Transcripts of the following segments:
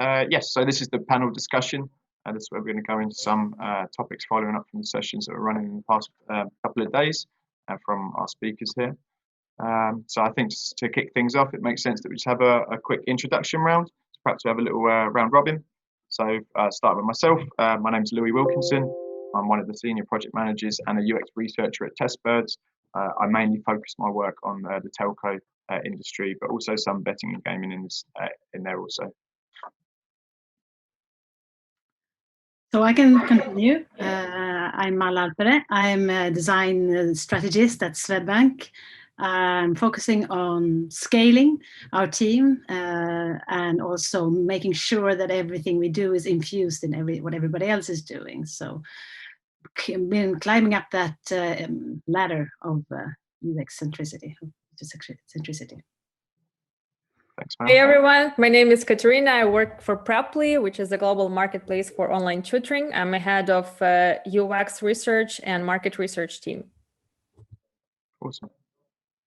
Yes, so this is the panel discussion. This is where we're going to go into some topics following up from the sessions that were running in the past couple of days from our speakers here. So I think just to kick things off, it makes sense that we just have a quick introduction round. So perhaps we have a little round robin. So start with myself. My name is Louis Wilkinson. I'm one of the senior project managers and a UX researcher at Testbirds. I mainly focus my work on the telco industry, but also some betting and gaming in there also. So I can continue. I'm Malla Alpere. I'm a design strategist at Swedbank. I'm focusing on scaling our team and also making sure that everything we do is infused in what everybody else is doing. So been climbing up that ladder of UX centricity. Thanks, man. Hey everyone, my name is Katerina. I work for Preply, which is a global marketplace for online tutoring. I'm a head of UX research and market research team. Awesome.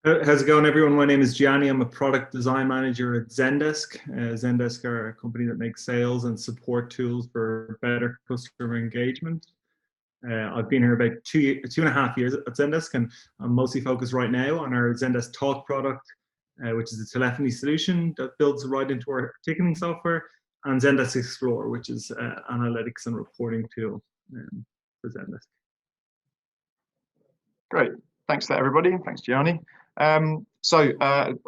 How's it going, everyone? My name is Gianni. I'm a product design manager at Zendesk. Zendesk are a company that makes sales and support tools for better customer engagement. I've been here about two and a half years at Zendesk, and I'm mostly focused right now on our Zendesk Talk product, which is a telephony solution that builds right into our ticketing software, and Zendesk Explore, which is an analytics and reporting tool for Zendesk. Great. Thanks to everybody. Thanks, Gianni. So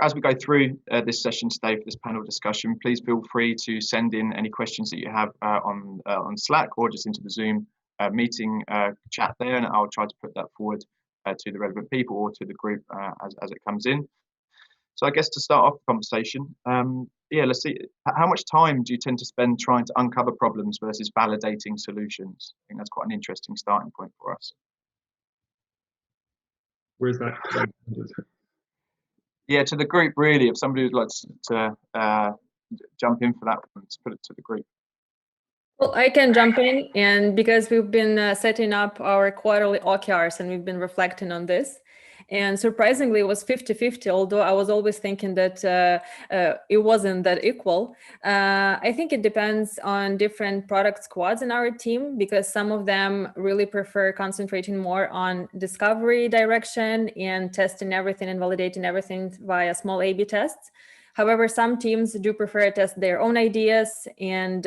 as we go through this session today for this panel discussion, please feel free to send in any questions that you have on Slack or just into the Zoom meeting chat there, and I'll try to put that forward to the relevant people or to the group as it comes in. So I guess to start off the conversation, let's see, how much time do you tend to spend trying to uncover problems versus validating solutions? I think that's quite an interesting starting point for us. Where's that? Yeah, to the group, really. If somebody would like to jump in for that one, let's put it to the group. Well, I can jump in, and because we've been setting up our quarterly OKRs and we've been reflecting on this, and surprisingly, it was 50-50, although I was always thinking that it wasn't that equal. I think it depends on different product squads in our team, because some of them really prefer concentrating more on discovery direction and testing everything and validating everything via small A/B tests. However, some teams do prefer to test their own ideas, and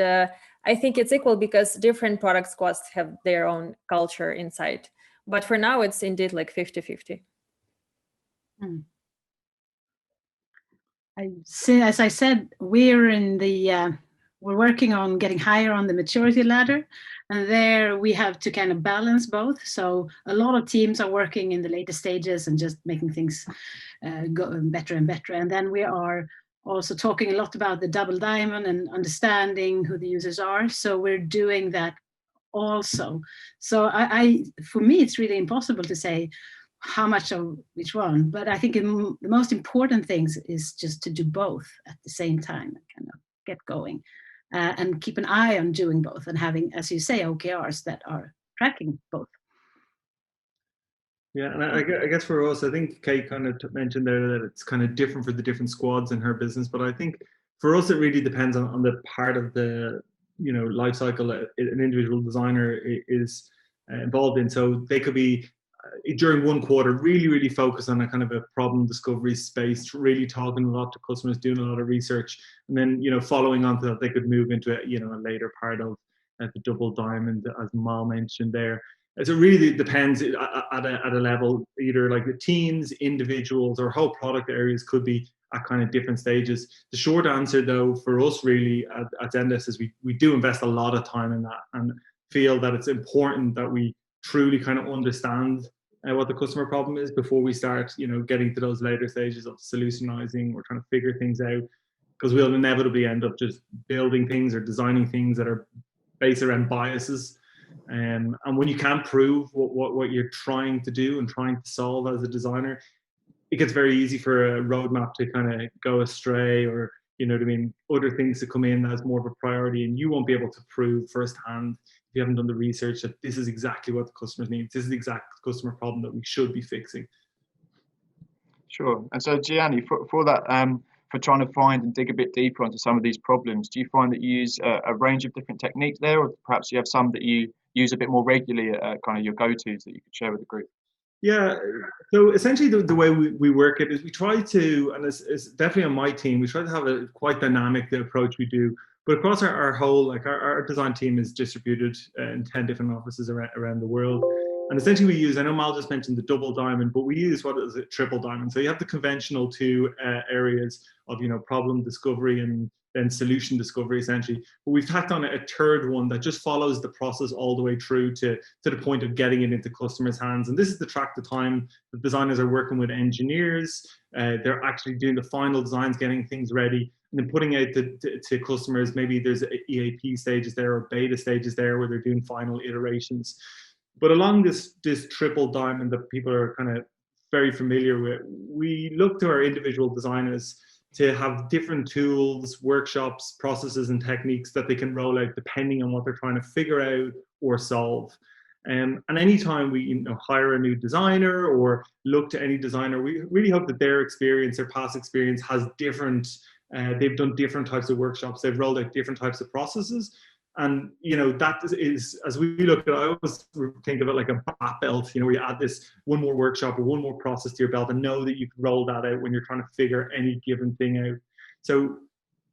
I think it's equal because different product squads have their own culture inside. But for now, it's indeed like 50-50. As I said, we're working on getting higher on the maturity ladder, and there we have to kind of balance both. So a lot of teams are working in the later stages and just making things go better and better. And then we are also talking a lot about the double diamond and understanding who the users are. So we're doing that also. So for me, it's really impossible to say how much of which one, but I think the most important things is just to do both at the same time and kind of get going and keep an eye on doing both and having, as you say, OKRs that are tracking both. Yeah, and I guess for us, I think Kate kind of mentioned there that it's kind of different for the different squads in her business, but I think for us it really depends on the part of the life cycle an individual designer is involved in. So they could be during one quarter really focus on a kind of a problem discovery space, really talking a lot to customers, doing a lot of research, and then following on to that they could move into a later part of the double diamond, as Mal mentioned there. So it really depends at a level, either like the teams, individuals, or whole product areas could be at kind of different stages. The short answer though for us really at Zendesk is we do invest a lot of time in that and feel that it's important that we truly kind of understand what the customer problem is before we start getting to those later stages of solutionizing or trying to figure things out, because we'll inevitably end up just building things or designing things that are based around biases. And when you can't prove what you're trying to do and trying to solve as a designer, it gets very easy for a roadmap to kind of go astray, or other things to come in as more of a priority, and you won't be able to prove firsthand if you haven't done the research that this is exactly what the customers need. This is the exact customer problem that we should be fixing. Sure. And so Gianni, for that, for trying to find and dig a bit deeper into some of these problems, do you find that you use a range of different techniques there, or perhaps you have some that you use a bit more regularly, kind of your go-tos that you could share with the group? Yeah, so essentially the way we work it is we try to, and it's definitely on my team, we try to have a quite dynamic the approach we do. But across our whole, like our design team is distributed in 10 different offices around the world. And essentially we use, I know Mal just mentioned the double diamond, but we use what is it, triple diamond. So you have the conventional two areas of, problem discovery and then solution discovery essentially. But we've tacked on a third one that just follows the process all the way through to the point of getting it into customers' hands. And this is the track the time the designers are working with engineers. They're actually doing the final designs, getting things ready, and then putting out to customers. Maybe there's EAP stages there or beta stages there where they're doing final iterations. But along this triple diamond that people are kind of very familiar with, we look to our individual designers to have different tools, workshops, processes, and techniques that they can roll out depending on what they're trying to figure out or solve. And anytime we hire a new designer or look to any designer, we really hope that their experience, their past experience has different, they've done different types of workshops, they've rolled out different types of processes. And that is, as we look at it, I always think of it like a BAT belt, where you add this one more workshop or one more process to your belt and know that you can roll that out when you're trying to figure any given thing out. So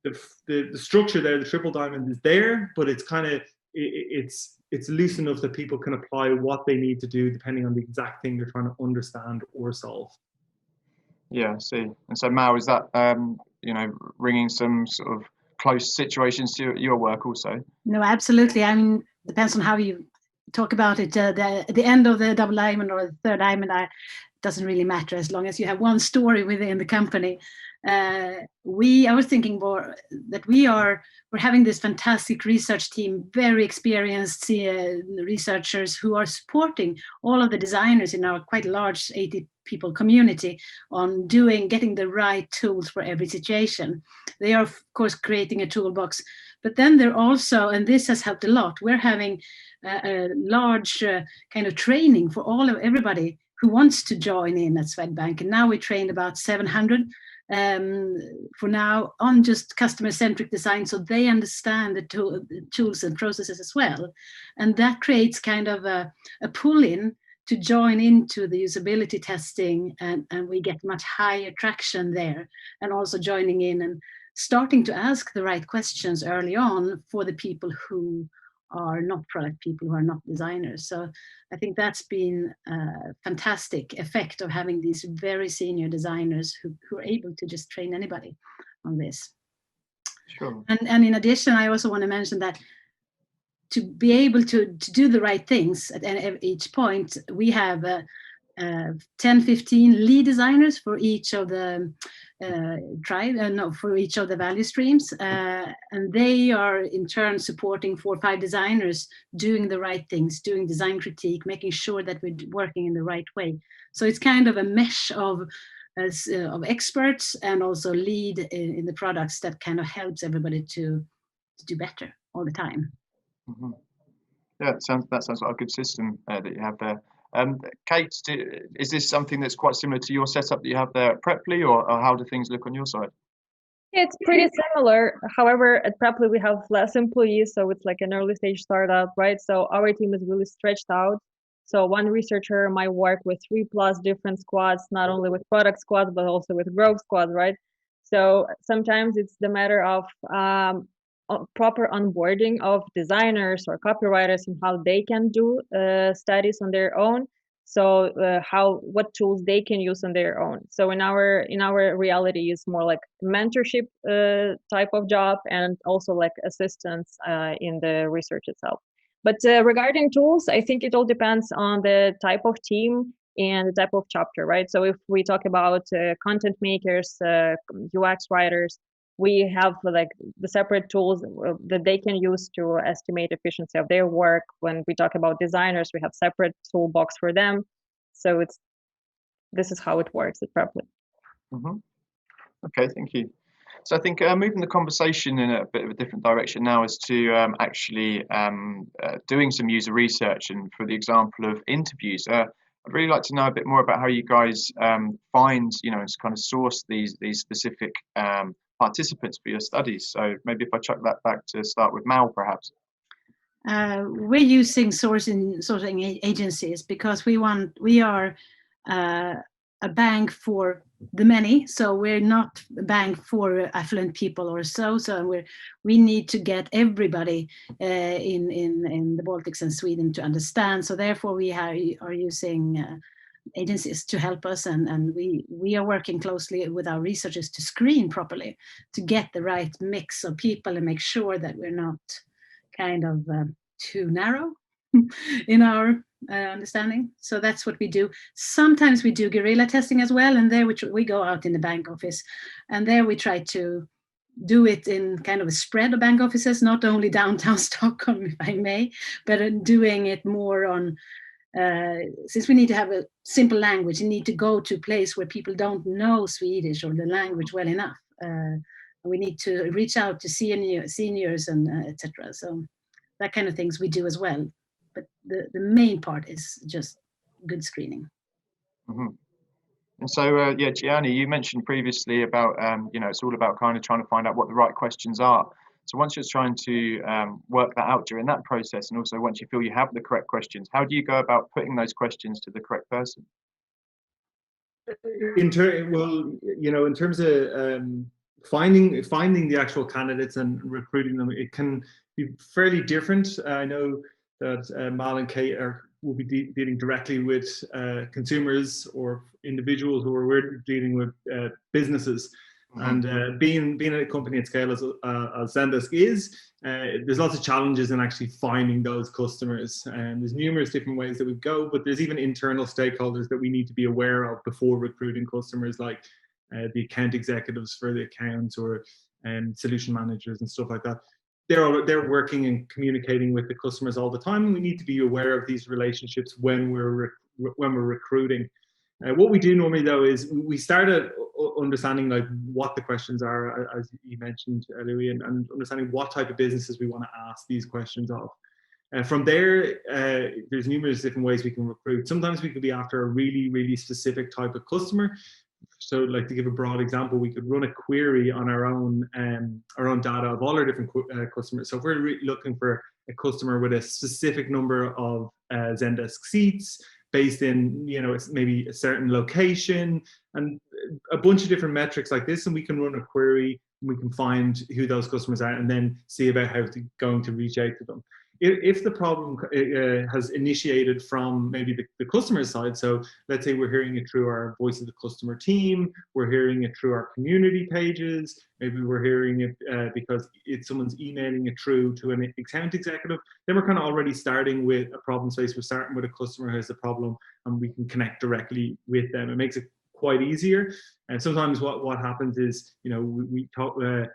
the structure there, the triple diamond is there, but it's kind of, it's loose enough that people can apply what they need to do depending on the exact thing they're trying to understand or solve. Yeah, I see. And so Mal, is that, ringing some sort of close situations to your work also? No, absolutely. I mean, depends on how you talk about it. The end of the double diamond or the third diamond doesn't really matter as long as you have one story within the company. I was thinking more that we're having this fantastic research team, very experienced researchers who are supporting all of the designers in our quite large 80 people community on getting the right tools for every situation. They are of course creating a toolbox, but then they're also, and this has helped a lot, we're having a large kind of training for everybody who wants to join in at Swedbank. And now we trained about 700 for now on just customer-centric design, so they understand the tools and processes as well. And that creates kind of a pull-in to join into the usability testing, and we get much higher traction there, and also joining in and starting to ask the right questions early on for the people who are not product people, who are not designers. So I think that's been a fantastic effect of having these very senior designers who are able to just train anybody on this. Sure. And in addition, I also want to mention that to be able to do the right things at each point, we have 10, 15 lead designers for each of the for each of the value streams, and they are in turn supporting 4 or 5 designers doing the right things, doing design critique, making sure that we're working in the right way. So it's kind of a mesh of experts and also lead in the products that kind of helps everybody to do better all the time. Mm-hmm. Yeah, that sounds like a good system that you have there. Kate, is this something that's quite similar to your setup that you have there at Preply, or how do things look on your side? It's pretty similar. However, at Preply we have less employees, so it's like an early stage startup, right? So our team is really stretched out. So one researcher might work with 3+ different squads, not only with product squads, but also with growth squads, right? So sometimes it's the matter of proper onboarding of designers or copywriters and how they can do studies on their own. So what tools they can use on their own. So in our reality is more like mentorship type of job, and also like assistance in the research itself. But regarding tools, I think it all depends on the type of team and the type of chapter, right? So if we talk about content makers, UX writers, we have like the separate tools that they can use to estimate efficiency of their work. When we talk about designers, we have separate toolbox for them. So this is how it works at Preply. Mm-hmm. Okay, thank you. So I think moving the conversation in a bit of a different direction now is to actually doing some user research, and for the example of interviews. I'd really like to know a bit more about how you guys find, and kind of source these specific participants for your studies. So maybe if I chuck that back to start with Mal, perhaps. We're using sourcing agencies because we are a bank for the many, so we're not a bank for affluent people or so. So we need to get everybody in the Baltics and Sweden to understand. So therefore, we are using agencies to help us, and we are working closely with our researchers to screen properly, to get the right mix of people and make sure that we're not kind of too narrow in our understanding. So that's what we do. Sometimes we do guerrilla testing as well, and there we go out in the bank office, and there we try to do it in kind of a spread of bank offices, not only downtown Stockholm, if I may, but doing it more on, since we need to have a simple language, you need to go to a place where people don't know Swedish or the language well enough. We need to reach out to seniors and etc. So that kind of things we do as well. But the main part is just good screening. Mm-hmm. And so, Gianni, you mentioned previously about, it's all about kind of trying to find out what the right questions are. So once you're trying to work that out during that process, and also once you feel you have the correct questions, how do you go about putting those questions to the correct person? In terms of finding the actual candidates and recruiting them, it can be fairly different. I know that Mal and Kate will be dealing directly with consumers or individuals, or we're dealing with businesses. Mm-hmm. And being a company at scale as Zendesk is, there's lots of challenges in actually finding those customers. And there's numerous different ways that we go, but there's even internal stakeholders that we need to be aware of before recruiting customers, like the account executives for the accounts, or solution managers and stuff like that. They're working and communicating with the customers all the time, and we need to be aware of these relationships when we're recruiting. What we do normally, though, is we start at understanding like what the questions are, as you mentioned, Louis, and understanding what type of businesses we want to ask these questions of. From there, there's numerous different ways we can recruit. Sometimes we could be after a really, really specific type of customer. So, like, to give a broad example, we could run a query on our own data of all our different customers. So if we're looking for a customer with a specific number of Zendesk seats based in, maybe a certain location and a bunch of different metrics like this, and we can run a query, and we can find who those customers are, and then see about how going to reach out to them. If the problem has initiated from maybe the customer side, so let's say we're hearing it through our Voice of the Customer team, we're hearing it through our community pages, maybe we're hearing it because someone's emailing it through to an account executive, then we're kind of already starting with a problem space. We're starting with a customer who has a problem, and we can connect directly with them. It makes it quite easier. And sometimes what happens is, we talk the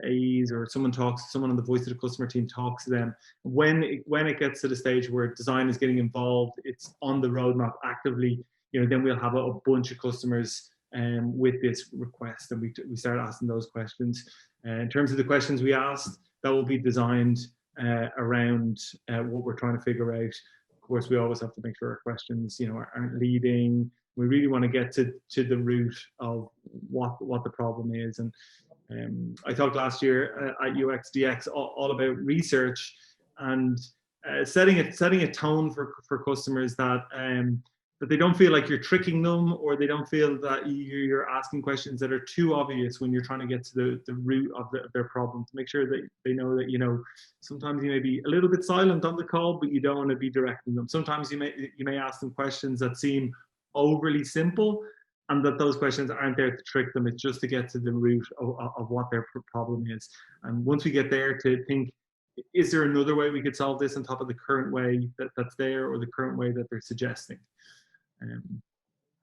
AEs or someone on the Voice of the Customer team talks to them. When it gets to the stage where design is getting involved, it's on the roadmap actively, then we'll have a bunch of customers with this request, and we start asking those questions. In terms of the questions we asked, that will be designed around what we're trying to figure out. Of course, we always have to make sure our questions, aren't leading. We really want to get to the root of what the problem is. And I talked last year at UXDX all about research and setting a tone for customers that they don't feel like you're tricking them, or they don't feel that you're asking questions that are too obvious when you're trying to get to the root of their problem. To make sure that they know that sometimes you may be a little bit silent on the call, but you don't want to be directing them. Sometimes you may ask them questions that seem overly simple, and that those questions aren't there to trick them. It's just to get to the root of what their problem is. And once we get there, to think, is there another way we could solve this on top of the current way that's there, or the current way that they're suggesting?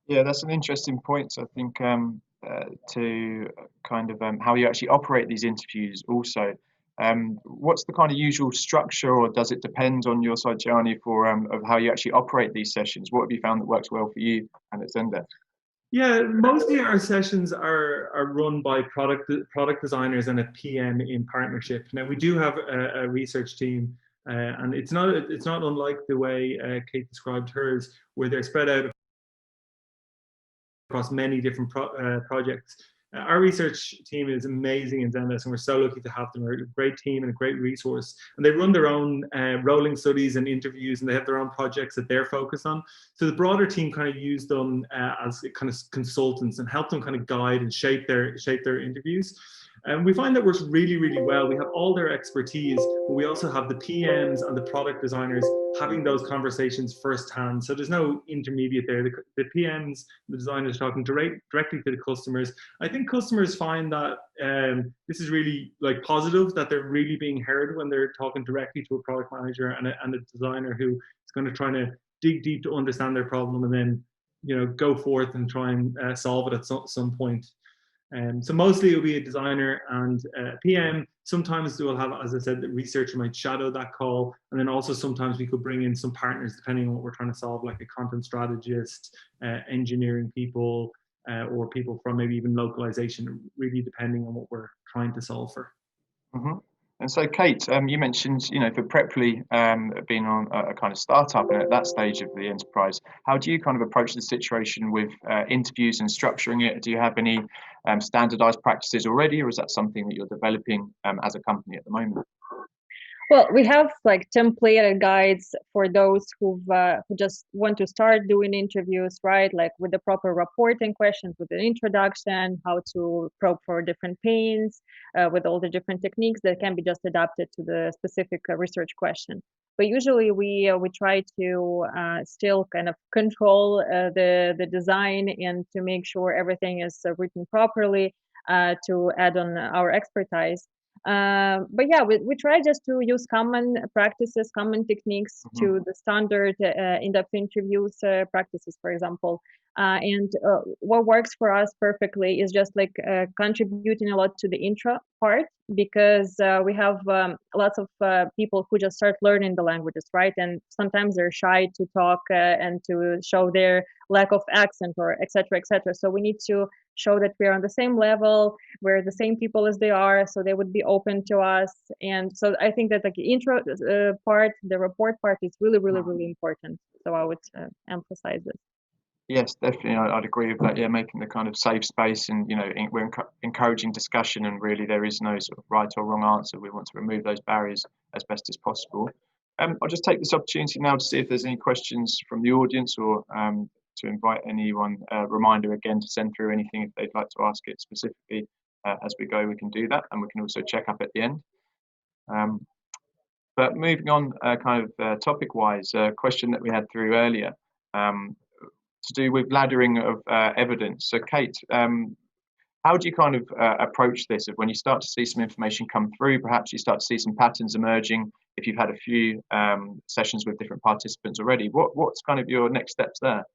Yeah, that's an interesting point. So I think to kind of how you actually operate these interviews also. What's the kind of usual structure, or does it depend on your side, Gianni, for of how you actually operate these sessions? What have you found that works well for you and at Zendesk? Yeah, mostly our sessions are run by product designers and a PM in partnership. Now, we do have a research team And it's not unlike the way Kate described hers, where they're spread out across many different projects. Our research team is amazing in Zendesk, and we're so lucky to have them. They're a great team and a great resource. And they run their own rolling studies and interviews, and they have their own projects that they're focused on. So the broader team kind of use them as kind of consultants and help them kind of guide and shape their interviews. And we find that works really, really well. We have all their expertise, but we also have the PMs and the product designers having those conversations firsthand. So there's no intermediate there. The PMs, the designers talking directly to the customers. I think customers find that this is really like positive, that they're really being heard when they're talking directly to a product manager and a designer who is going to try to dig deep to understand their problem and then, you know, go forth and try and solve it at some point. So mostly it'll be a designer and a PM. Sometimes we'll have, as I said, the researcher might shadow that call. And then also sometimes we could bring in some partners depending on what we're trying to solve, like a content strategist, engineering people, or people from maybe even localization, really depending on what we're trying to solve for. Mm-hmm. And so, Kate, you mentioned, you know, for Preply being on a kind of startup and at that stage of the enterprise, how do you kind of approach the situation with interviews and structuring it? Do you have any standardized practices already, or is that something that you're developing as a company at the moment? Well, we have like templated guides for those who just want to start doing interviews, right? Like with the proper reporting questions, with an introduction, how to probe for different pains, with all the different techniques that can be just adapted to the specific research question. But usually we try to still kind of control the design and to make sure everything is written properly to add on our expertise. But yeah, we try just to use common practices, common techniques to the standard in-depth interviews practices, for example. And what works for us perfectly is just like contributing a lot to the intro part, because we have lots of people who just start learning the languages, right? And sometimes they're shy to talk and to show their lack of accent or et cetera, et cetera. So we need to show that we're on the same level, we're the same people as they are, so they would be open to us. And so I think that like the intro part, the report part is really, really, really important. So I would emphasize this. Yes, definitely. I'd agree with that. Yeah, making the kind of safe space, and you know, we're encouraging discussion, and really there is no sort of right or wrong answer. We want to remove those barriers as best as possible. I'll just take this opportunity now to see if there's any questions from the audience, or to invite anyone. Reminder again to send through anything if they'd like to ask it specifically as we go. We can do that, and we can also check up at the end. But moving on, kind of topic-wise, a question that we had through earlier. To do with laddering of evidence. So Kate, how do you kind of approach this? When you start to see some information come through, perhaps you start to see some patterns emerging, if you've had a few sessions with different participants already, what's kind of your next steps there?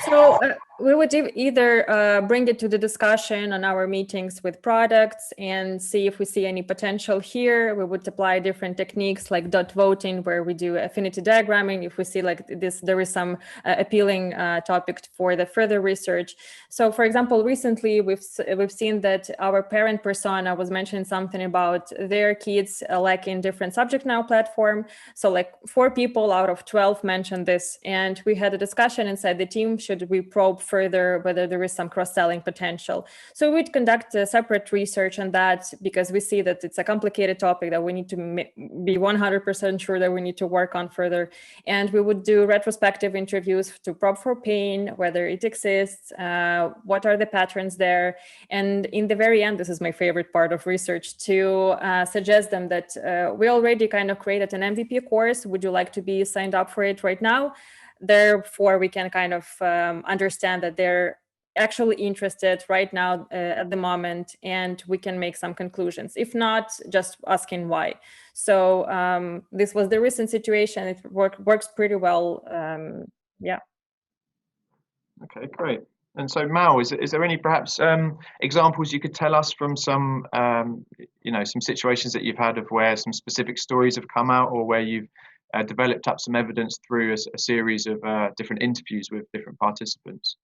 So we would either bring it to the discussion on our meetings with products and see if we see any potential here. We would apply different techniques like dot voting, where we do affinity diagramming if we see like this, there is some appealing topic for the further research. So for example, recently we've seen that our parent persona was mentioning something about their kids lacking different subject now platform. So like 4 people out of 12 mentioned this, and we had a discussion inside the team, should we probe further whether there is some cross-selling potential. So we'd conduct a separate research on that, because we see that it's a complicated topic that we need to be 100% sure that we need to work on further. And we would do retrospective interviews to probe for pain, whether it exists, what are the patterns there. And in the very end, this is my favorite part of research, to suggest them that we already kind of created an MVP course. Would you like to be signed up for it right now? Therefore, we can kind of understand that they're actually interested right now at the moment, and we can make some conclusions. If not, just asking why. So this was the recent situation. It works pretty well. Yeah. Okay, great. And so, Mal, is there any perhaps examples you could tell us from some, some situations that you've had of where some specific stories have come out, or where you've developed up some evidence through a series of different interviews with different participants?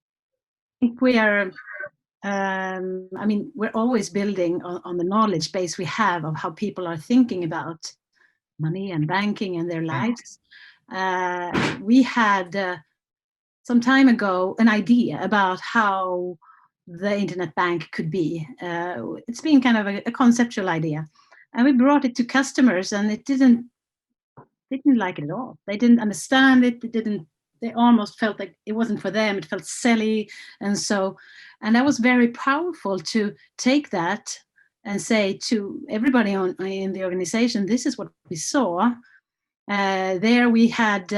I think we are, we're always building on the knowledge base we have of how people are thinking about money and banking and their lives. We had some time ago an idea about how the internet bank could be. It's been kind of a conceptual idea, and we brought it to customers, and they didn't like it at all. They didn't understand it. They almost felt like it wasn't for them. It felt silly, and that was very powerful to take that and say to everybody in the organization, this is what we saw. There we had,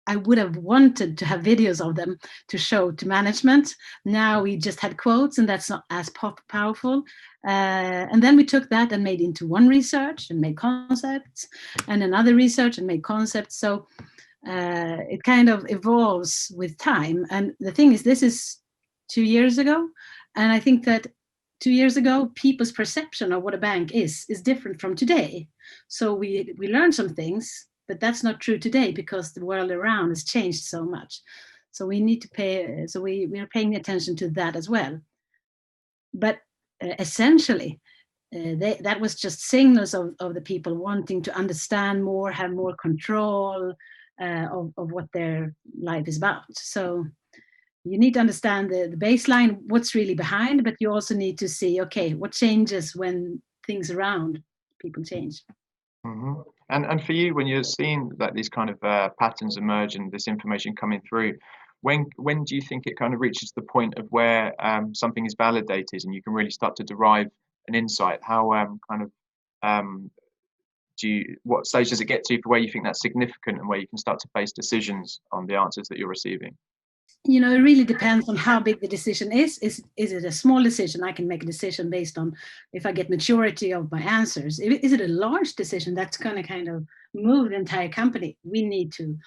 I would have wanted to have videos of them to show to management. Now we just had quotes, and that's not as powerful. And then we took that and made into one research and made concepts, and another research and made concepts. So it kind of evolves with time. And the thing is, this is 2 years ago. And I think that 2 years ago, people's perception of what a bank is different from today. So we learned some things, but that's not true today because the world around has changed so much. So we need to pay, so we are paying attention to that as well. But essentially, that was just signals of the people wanting to understand more, have more control of what their life is about. So you need to understand the baseline, what's really behind, but you also need to see, okay, what changes when things around people change. Mm-hmm. And for you, when you're seeing that these kind of patterns emerge and this information coming through, when do you think it kind of reaches the point of where something is validated and you can really start to derive an insight? How what stage does it get to for where you think that's significant and where you can start to base decisions on the answers that you're receiving? You know, it really depends on how big the decision is. Is it a small decision? I can make a decision based on if I get maturity of my answers. Is it a large decision that's going to kind of move the entire company? We need to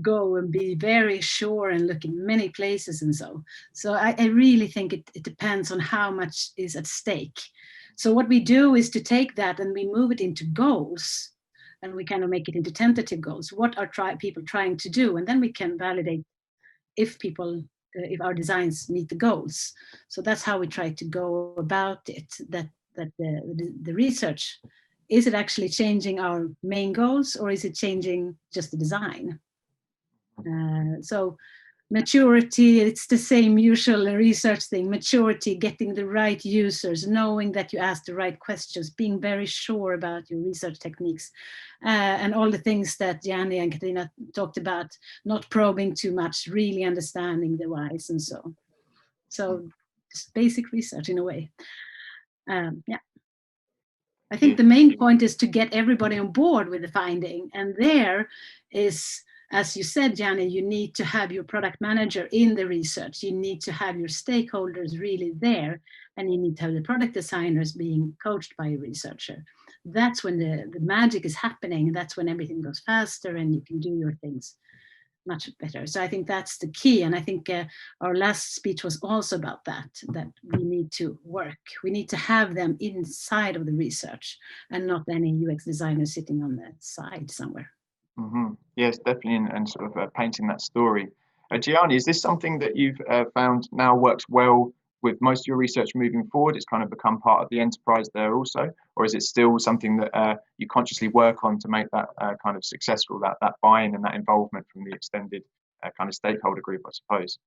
go and be very sure and look in many places and so. So I really think it depends on how much is at stake. So what we do is to take that and we move it into goals, and we kind of make it into tentative goals. What are people trying to do? And then we can validate if our designs meet the goals. So that's how we try to go about it, that the research, is it actually changing our main goals or is it changing just the design? So maturity, it's the same usual research thing. Maturity, getting the right users, knowing that you ask the right questions, being very sure about your research techniques, and all the things that Janne and Katarina talked about, not probing too much, really understanding the whys and so. So just basic research in a way. Yeah. I think the main point is to get everybody on board with the finding. And there is, as you said, Janne, you need to have your product manager in the research. You need to have your stakeholders really there. And you need to have the product designers being coached by a researcher. That's when the magic is happening. That's when everything goes faster and you can do your things much better. So I think that's the key. And I think our last speech was also about that we need to work. We need to have them inside of the research and not any UX designer sitting on the side somewhere. Mm-hmm. Yes, definitely, and sort of painting that story. Gianni, is this something that you've found now works well with most of your research moving forward? It's kind of become part of the enterprise there also, or is it still something that you consciously work on to make that kind of successful, that buy-in and that involvement from the extended kind of stakeholder group, I suppose?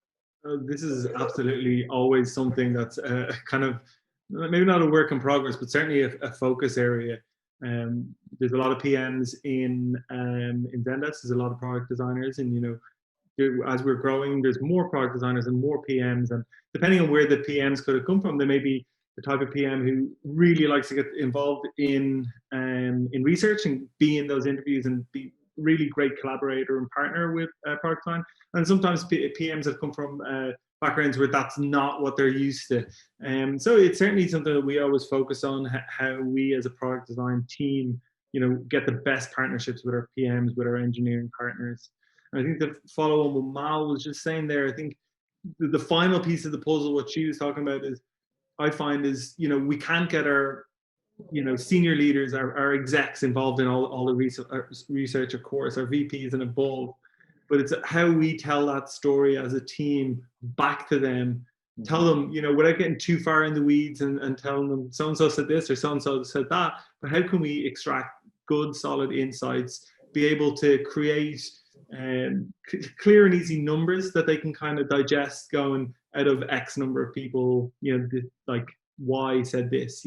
This is absolutely always something that's kind of maybe not a work in progress, but certainly a focus area. There's a lot of PMs in Zendesk. There's a lot of product designers, and as we're growing, there's more product designers and more PMs. And depending on where the PMs could have come from, they may be the type of PM who really likes to get involved in research and be in those interviews and be really great collaborator and partner with product design. And sometimes PMs have come from backgrounds where that's not what they're used to. So it's certainly something that we always focus on, how we as a product design team, get the best partnerships with our PMs, with our engineering partners. And I think the follow on what Mal was just saying there, I think the final piece of the puzzle, what she was talking about is, I find is, we can't get our, senior leaders, our execs involved in all the research, of course, our VPs and above, but it's how we tell that story as a team back to them, tell them, without getting too far in the weeds and telling them so-and-so said this or so-and-so said that, but how can we extract good, solid insights, be able to create clear and easy numbers that they can kind of digest, going out of X number of people, like Y said this,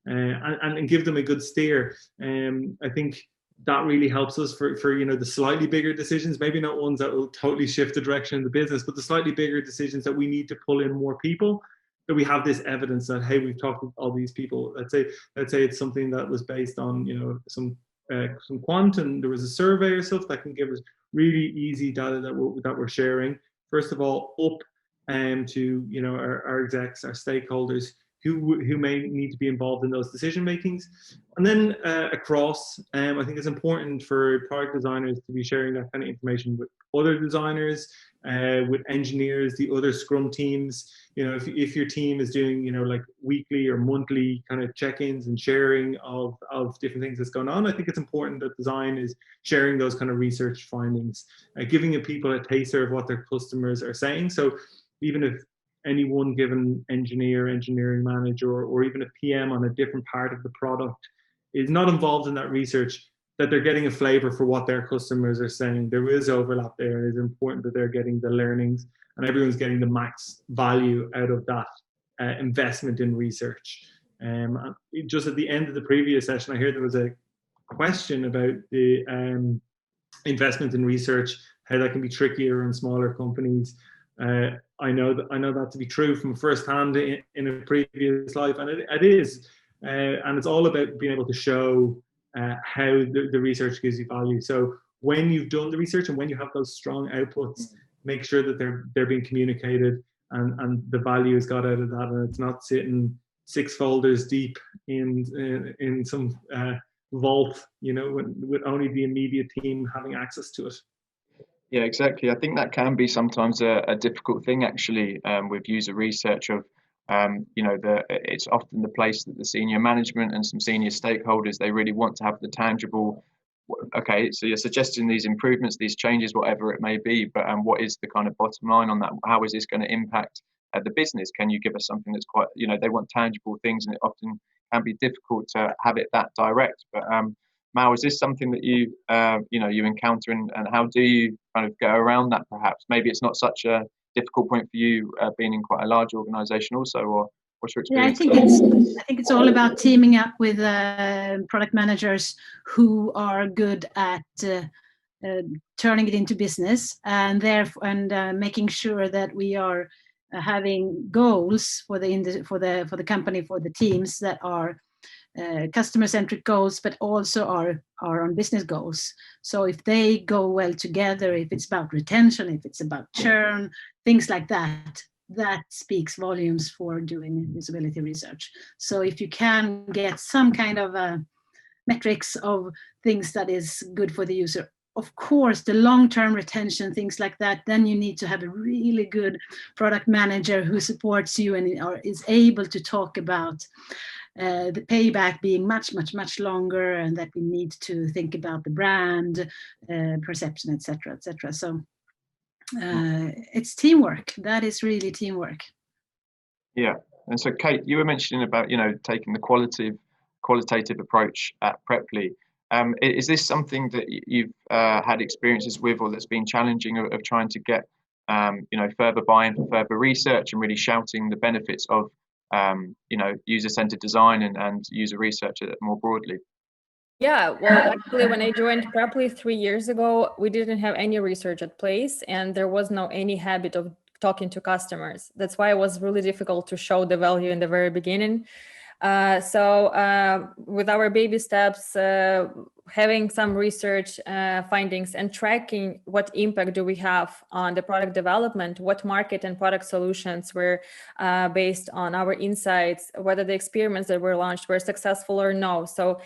and give them a good steer. I think that really helps us for the slightly bigger decisions, maybe not ones that will totally shift the direction of the business, but the slightly bigger decisions that we need to pull in more people, that we have this evidence that, hey, we've talked with all these people. Let's say it's something that was based on some quant, and there was a survey or stuff that can give us really easy data that we're sharing. First of all, up to our execs, our stakeholders, who may need to be involved in those decision makings, and then across. I think it's important for product designers to be sharing that kind of information with other designers, with engineers, the other Scrum teams. If your team is doing like weekly or monthly kind of check-ins and sharing of different things that's going on, I think it's important that design is sharing those kind of research findings, giving people a taster of what their customers are saying. So even if any one given engineering manager, or even a PM on a different part of the product is not involved in that research, that they're getting a flavor for what their customers are saying. There is overlap there. It is important that they're getting the learnings and everyone's getting the max value out of that investment in research. Just at the end of the previous session, I heard there was a question about the investment in research, how that can be trickier in smaller companies. I know that to be true from firsthand in a previous life, and it is, and it's all about being able to show how the research gives you value. So when you've done the research and when you have those strong outputs, make sure that they're being communicated and the value is got out of that, and it's not sitting 6 folders deep in some vault, with only the immediate team having access to it. Yeah, exactly. I think that can be sometimes a difficult thing, actually, with user research. It's often the place that the senior management and some senior stakeholders, they really want to have the tangible. Okay, so you're suggesting these improvements, these changes, whatever it may be, but what is the kind of bottom line on that? How is this going to impact the business? Can you give us something that's quite, they want tangible things, and it often can be difficult to have it that direct. But Mal, is this something that you encounter, and how do you kind of go around that? Perhaps maybe it's not such a difficult point for you, being in quite a large organisation also, or what's your experience? Yeah, I think it's all about teaming up with product managers who are good at turning it into business, and making sure that we are having goals for the company, for the teams that are customer-centric goals, but also are on business goals. So if they go well together, if it's about retention, if it's about churn, things like that, that speaks volumes for doing usability research. So if you can get some kind of metrics of things that is good for the user, of course, the long-term retention, things like that, then you need to have a really good product manager who supports you and is able to talk about the payback being much longer, and that we need to think about the brand perception, etc. So it's teamwork. That is really teamwork. Yeah. And so Kate, you were mentioning about taking the qualitative approach at Preply. Is this something that you've had experiences with, or that's been challenging, of trying to get further buy-in for further research, and really shouting the benefits of user-centered design and user research more broadly? Yeah, well, actually, when I joined Preply 3 years ago, we didn't have any research at place, and there was no any habit of talking to customers. That's why it was really difficult to show the value in the very beginning. So with our baby steps, having some research findings and tracking what impact do we have on the product development, what market and product solutions were based on our insights, whether the experiments that were launched were successful or no. So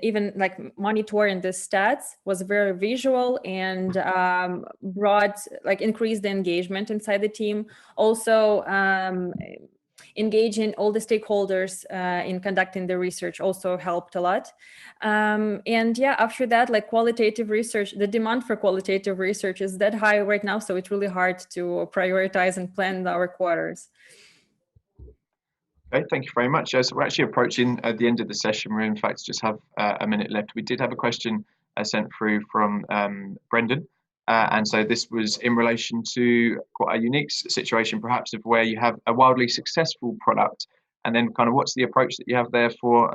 even like monitoring the stats was very visual and increased the engagement inside the team. Also, engaging all the stakeholders in conducting the research also helped a lot. And yeah, after that, like qualitative research, the demand for qualitative research is that high right now, so it's really hard to prioritize and plan our quarters. Okay, thank you very much. So we're actually approaching the end of the session. We in fact just have a minute left. We did have a question sent through from Brendan. And so this was in relation to quite a unique situation, perhaps, of where you have a wildly successful product, and then kind of what's the approach that you have there for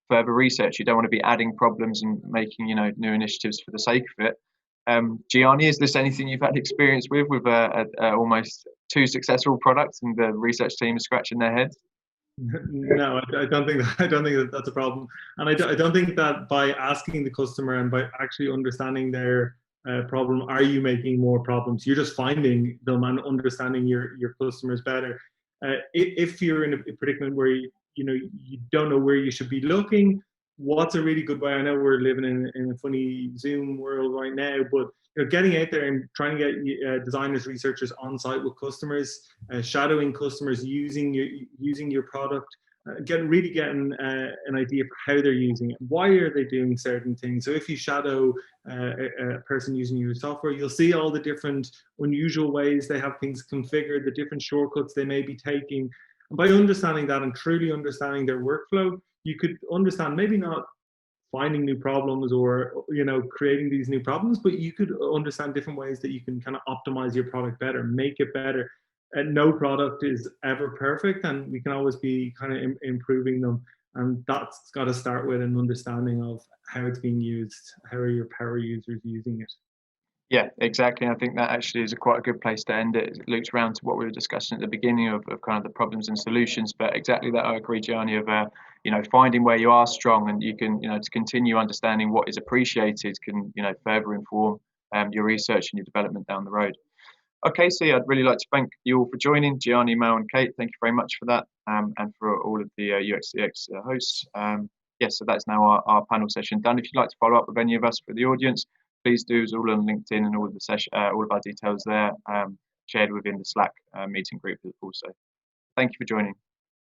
further research. You don't want to be adding problems and making, you know, new initiatives for the sake of it. Gianni, is this anything you've had experience with a almost too successful product and the research team is scratching their heads? No, I don't think that, I don't think that that's a problem, and I don't think that by asking the customer and by actually understanding their problem, are you making more problems? You're just finding them and understanding your customers better. If you're in a predicament where you don't know where you should be looking, what's a really good way? I know we're living in a funny Zoom world right now, but getting out there and trying to get designers, researchers on site with customers, shadowing customers using your product, getting an idea of how they're using it, why are they doing certain things. So if you shadow a person using your software, you'll see all the different unusual ways they have things configured, the different shortcuts they may be taking. And by understanding that and truly understanding their workflow, you could understand maybe not finding new problems or creating these new problems, but you could understand different ways that you can kind of optimize your product better, make it better. And no product is ever perfect, and we can always be kind of improving them, and that's got to start with an understanding of how it's being used. How are your power users using it? Yeah, exactly. I think that actually is quite a good place to end it. It loops around to what we were discussing at the beginning of kind of the problems and solutions. But exactly that, I agree, Gianni, of finding where you are strong, and you can to continue understanding what is appreciated can further inform your research and your development down the road. Okay, so I'd really like to thank you all for joining, Gianni, Mel, and Kate. Thank you very much for that, and for all of the UXCX hosts. Yes, so that's now our panel session done. If you'd like to follow up with any of us for the audience, please do. It's all on LinkedIn, and all of the session, all of our details there, shared within the Slack meeting group also. Thank you for joining.